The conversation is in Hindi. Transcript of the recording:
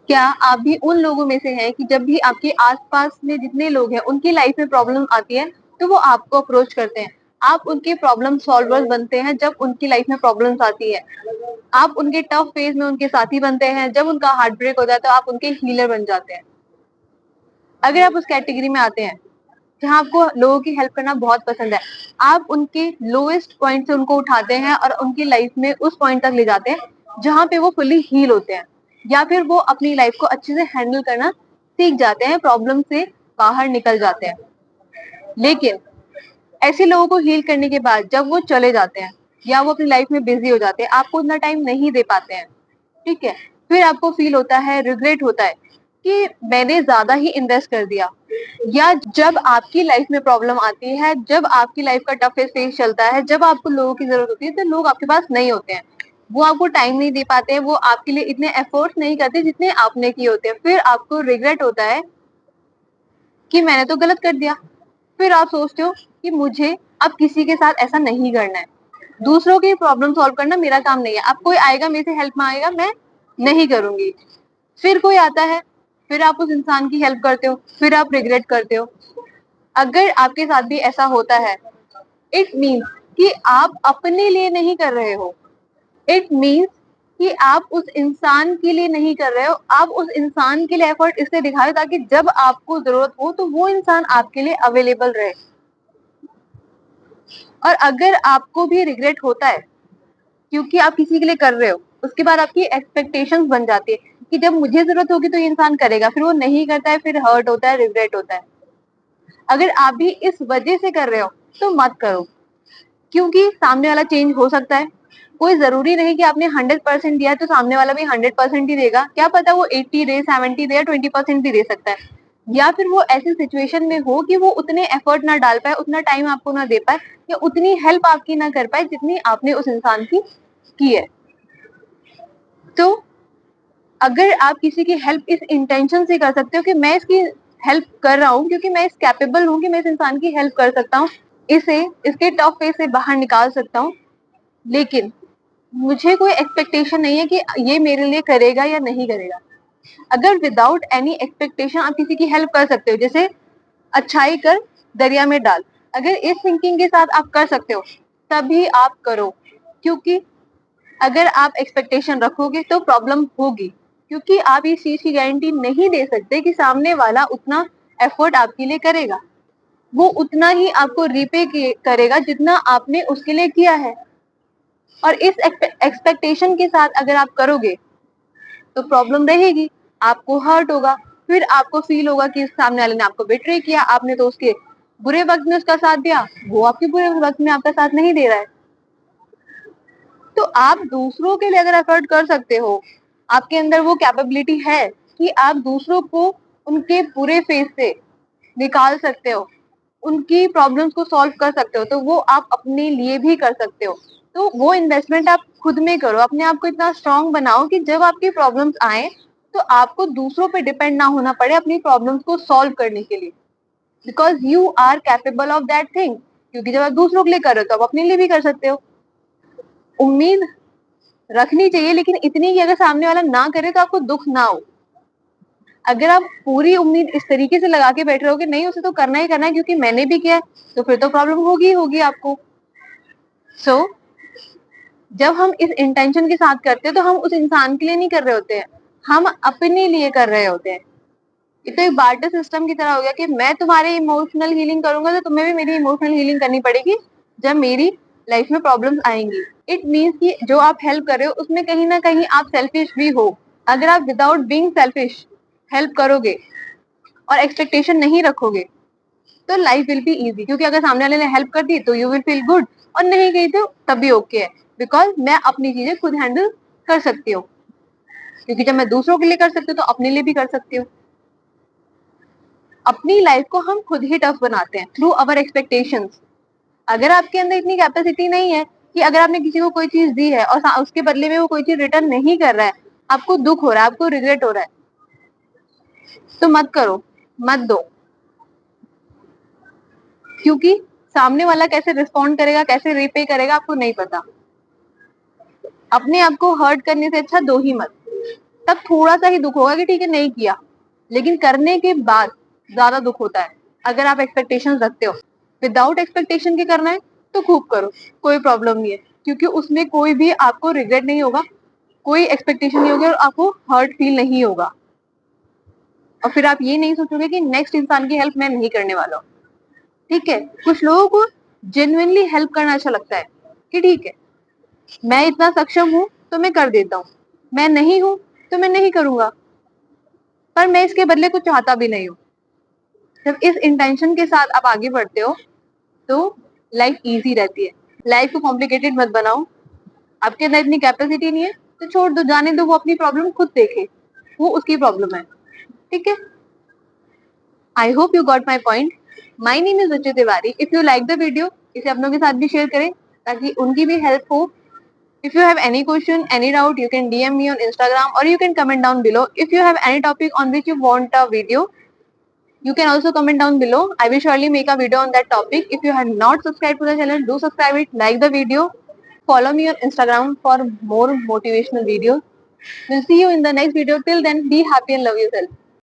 क्या आप भी उन लोगों में से हैं कि जब भी आपके आसपास में जितने लोग हैं उनकी लाइफ में प्रॉब्लम आती है तो वो आपको अप्रोच करते हैं, आप उनके प्रॉब्लम सॉल्वर्स बनते हैं जब उनकी लाइफ में प्रॉब्लम्स आती है, आप उनके टफ फेज में उनके साथी बनते हैं, जब उनका हार्ट ब्रेक हो जाता है आप उनके हीलर बन जाते हैं। अगर आप उस कैटेगरी में आते हैं जहाँ आपको लोगों की हेल्प करना बहुत पसंद है, आप उनके लोएस्ट पॉइंट से उनको उठाते हैं और उनकी लाइफ में उस पॉइंट तक ले जाते हैं जहाँ पे वो फुली हील होते हैं, या फिर वो अपनी लाइफ को अच्छे से हैंडल करना सीख जाते हैं, प्रॉब्लम से बाहर निकल जाते हैं। लेकिन ऐसे लोगों को हील करने के बाद जब वो चले जाते हैं या वो अपनी लाइफ में बिजी हो जाते हैं, आपको उतना टाइम नहीं दे पाते हैं, ठीक है, फिर आपको फील होता है, रिग्रेट होता है कि मैंने ज्यादा ही इन्वेस्ट कर दिया। या जब आपकी लाइफ में प्रॉब्लम आती है, जब आपकी लाइफ का टफेस्ट फेज चलता है, जब आपको लोगों की जरूरत होती है तो लोग आपके पास नहीं होते हैं, वो आपको टाइम नहीं दे पाते हैं, वो आपके लिए इतने एफर्ट्स नहीं करते जितने आपने किए होते हैं, फिर आपको रिग्रेट होता है कि मैंने तो गलत कर दिया। फिर आप सोचते हो कि मुझे अब किसी के साथ ऐसा नहीं करना है, दूसरों की प्रॉब्लम सॉल्व करना मेरा काम नहीं है, अब कोई आएगा मेरे से हेल्प मांगेगा मैं नहीं करूंगी। फिर कोई आता है, फिर आप उस इंसान की हेल्प करते हो, फिर आप रिग्रेट करते हो। अगर आपके साथ भी ऐसा होता है, इट मीन्स कि आप अपने लिए नहीं कर रहे हो, इट मीन्स कि आप उस इंसान के लिए नहीं कर रहे हो, आप उस इंसान के लिए एफर्ट इसलिए दिखा रहे हो ताकि जब आपको जरूरत हो तो वो इंसान आपके लिए अवेलेबल रहे। और अगर आपको भी रिग्रेट होता है क्योंकि आप किसी के लिए कर रहे हो, उसके बाद आपकी एक्सपेक्टेशंस बन जाती है कि जब मुझे जरूरत होगी तो ये इंसान करेगा, फिर वो नहीं करता है, फिर हर्ट होता है, रिग्रेट होता है। अगर आप भी इस वजह से कर रहे हो तो मत करो, क्योंकि सामने वाला चेंज हो सकता है। कोई जरूरी नहीं कि आपने 100% दिया है तो सामने वाला भी 100% ही देगा, क्या पता वो 80 दे, 70 दे या 20% भी दे सकता है। या फिर वो ऐसी सिचुएशन में हो कि वो उतने एफर्ट ना डाल पाए, उतना टाइम आपको ना दे पाए, या उतनी हेल्प आपकी ना कर पाए जितनी आपने उस इंसान की है। तो अगर आप किसी की हेल्प इस इंटेंशन से कर सकते हो कि मैं इसकी हेल्प कर रहा हूँ क्योंकि मैं इस कैपेबल हूँ कि मैं इस इंसान की हेल्प कर सकता हूँ, इसे इसके टफ फेज से बाहर निकाल सकता हूँ, लेकिन मुझे कोई एक्सपेक्टेशन नहीं है कि ये मेरे लिए करेगा या नहीं करेगा। अगर विदाउट एनी एक्सपेक्टेशन आप किसी की हेल्प कर सकते हो, जैसे अच्छाई कर दरिया में डाल, अगर इस थिंकिंग के साथ आप कर सकते हो तभी आप करो, क्योंकि अगर आप एक्सपेक्टेशन रखोगे तो प्रॉब्लम होगी, क्योंकि आप इस चीज की गारंटी नहीं दे सकते कि सामने वाला उतना एफर्ट आपके लिए करेगा, वो उतना ही आपको रीपे करेगा जितना आपने उसके लिए किया है। और इस एक्सपेक्टेशन के साथ अगर आप करोगे तो प्रॉब्लम रहेगी, आपको हर्ट होगा, फिर आपको फील होगा कि सामने वाले ने आपको बिट्रे किया, आपने तो उसके बुरे वक्त में उसका साथ दिया, वो आपके बुरे वक्त में आपका साथ नहीं दे रहा है। तो आप दूसरों के लिए अगर एफर्ट कर सकते हो, आपके अंदर वो कैपेबिलिटी है कि आप दूसरों को उनके पूरे फेज से निकाल सकते हो, उनकी प्रॉब्लम्स को सॉल्व कर सकते हो, तो वो आप अपने लिए भी कर सकते हो। तो वो इन्वेस्टमेंट आप खुद में करो, अपने आप को इतना स्ट्रांग बनाओ कि जब आपकी प्रॉब्लम्स आए तो आपको दूसरों पे डिपेंड ना होना पड़े अपनी प्रॉब्लम्स को सॉल्व करने के लिए, because you are capable of that thing. क्योंकि जब आप दूसरों के लिए कर रहे हो तो आप अपने लिए भी कर सकते हो। उम्मीद रखनी चाहिए, लेकिन इतनी कि अगर सामने वाला ना करे तो आपको दुख ना हो। अगर आप पूरी उम्मीद इस तरीके से लगा के बैठ रहोगे, नहीं उसे तो करना ही करना है क्योंकि मैंने भी किया है, तो फिर तो प्रॉब्लम होगी ही होगी आपको। सो जब हम इस इंटेंशन के साथ करते हैं तो हम उस इंसान के लिए नहीं कर रहे होते हैं, हम अपने लिए कर रहे होते हैं। ये तो एक बार्टर सिस्टम की तरह हो गया कि मैं तुम्हारे इमोशनल हीलिंग करूंगा तो तुम्हें भी मेरी इमोशनल हीलिंग करनी पड़ेगी जब मेरी लाइफ में प्रॉब्लम्स आएंगी। इट मीन्स कि जो आप हेल्प कर रहे हो उसमें कहीं ना कहीं आप सेल्फिश भी हो। अगर आप विदाउट बीइंग सेल्फिश हेल्प करोगे और एक्सपेक्टेशन नहीं रखोगे तो लाइफ विल बी इजी, क्योंकि अगर सामने वाले ने हेल्प कर दी तो यू विल फील गुड, और नहीं गई तो तब भी ओके है, बिकॉज मैं अपनी चीजें खुद हैंडल कर सकती हूँ। क्योंकि जब मैं दूसरों के लिए कर सकती हूँ तो अपने लिए भी कर सकती हूँ। अपनी लाइफ को हम खुद ही टफ बनाते हैं थ्रू अवर एक्सपेक्टेशंस। अगर आपके अंदर इतनी कैपेसिटी नहीं है कि अगर आपने किसी को कोई चीज दी है और उसके बदले में वो कोई चीज रिटर्न नहीं कर रहा है, आपको दुख हो रहा है, आपको रिग्रेट हो रहा है, तो मत करो, मत दो। क्योंकि सामने वाला कैसे रिस्पॉन्ड करेगा, कैसे रिपे करेगा, आपको नहीं पता। अपने आप को हर्ट करने से अच्छा दो ही मत। तब थोड़ा सा ही दुख होगा कि ठीक है नहीं किया, लेकिन करने के बाद ज्यादा दुख होता है। अगर आप एक्सपेक्टेशंस रखते हो, विदाउट एक्सपेक्टेशन के करना है तो खूब करो, कोई प्रॉब्लम नहीं है, क्योंकि उसमें कोई भी आपको रिग्रेट नहीं होगा, कोई एक्सपेक्टेशन नहीं होगी और आपको हर्ट फील नहीं होगा। और फिर आप ये नहीं सोचोगे कि नेक्स्ट इंसान की हेल्प मैं नहीं करने वाला हूँ। ठीक है, कुछ लोगों को जेन्युइनली हेल्प करना अच्छा लगता है कि ठीक है मैं इतना सक्षम हूँ तो मैं कर देता हूँ, मैं नहीं हूँ तो मैं नहीं करूंगा, पर मैं इसके बदले कुछ चाहता भी नहीं हूँ। जब इस इंटेंशन के साथ आप आगे बढ़ते हो तो लाइफ इजी रहती है। लाइफ को कॉम्प्लिकेटेड मत बनाओ, आपके अंदर इतनी कैपेसिटी नहीं है तो छोड़ दो, जाने दो, वो अपनी प्रॉब्लम खुद देखे, वो उसकी प्रॉब्लम है। ठीक है, I hope you got my point. My name is Ruchi Tiwari. If you like the video, इसे अपनों के साथ भी शेयर करें ताकि उनकी भी हेल्प हो। If you have any question, any doubt, you can DM me on Instagram or you can comment down below. If you have any topic on which you want a video, you can also comment down below. I will surely make a video on that topic. If you have not subscribed to the channel, do subscribe it, like the video, follow me on Instagram for more motivational videos. We'll see you in the next video. Till then, be happy and love yourself.